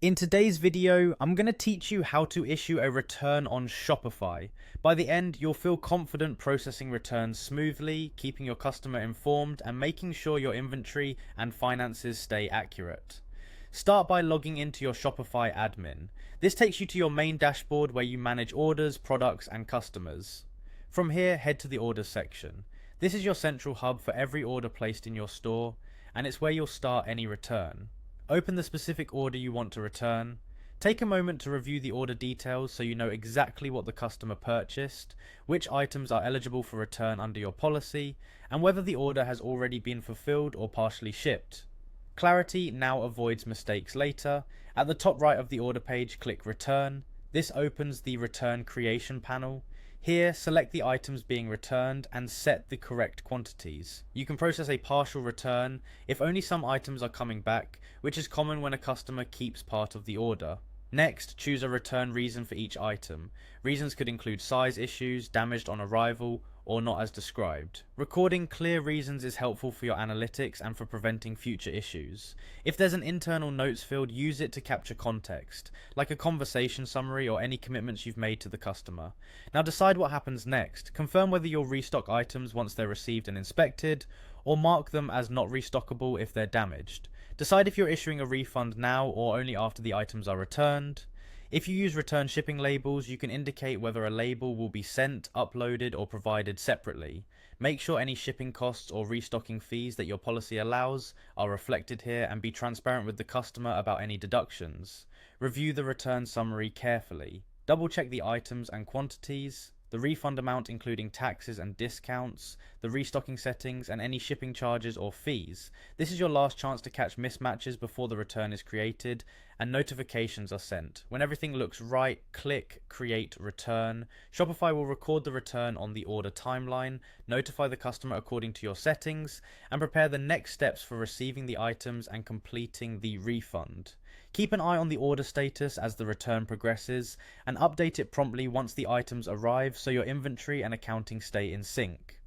In today's video, I'm going to teach you how to issue a return on Shopify. By the end, you'll feel confident processing returns smoothly, keeping your customer informed, and making sure your inventory and finances stay accurate. Start by logging into your Shopify admin. This takes you to your main dashboard where you manage orders, products, and customers. From here, head to the orders section. This is your central hub for every order placed in your store, and it's where you'll start any return. Open the specific order you want to return. Take a moment to review the order details so you know exactly what the customer purchased, which items are eligible for return under your policy, and whether the order has already been fulfilled or partially shipped. Clarity now avoids mistakes later. At the top right of the order page, click Return. This opens the Return Creation panel. Here, select the items being returned and set the correct quantities. You can process a partial return if only some items are coming back, which is common when a customer keeps part of the order. Next, choose a return reason for each item. Reasons could include size issues, damaged on arrival, or not as described. Recording clear reasons is helpful for your analytics and for preventing future issues. If there's an internal notes field, use it to capture context, like a conversation summary or any commitments you've made to the customer. Now decide what happens next. Confirm whether you'll restock items once they're received and inspected, or mark them as not restockable if they're damaged. Decide if you're issuing a refund now or only after the items are returned. If you use return shipping labels, you can indicate whether a label will be sent, uploaded, or provided separately. Make sure any shipping costs or restocking fees that your policy allows are reflected here, and be transparent with the customer about any deductions. Review the return summary carefully. Double check the items and quantities, the refund amount including taxes and discounts, the restocking settings, and any shipping charges or fees. This is your last chance to catch mismatches before the return is created and notifications are sent. When everything looks right, click Create Return. Shopify will record the return on the order timeline, notify the customer according to your settings, and prepare the next steps for receiving the items and completing the refund. Keep an eye on the order status as the return progresses, and update it promptly once the items arrive so your inventory and accounting stay in sync.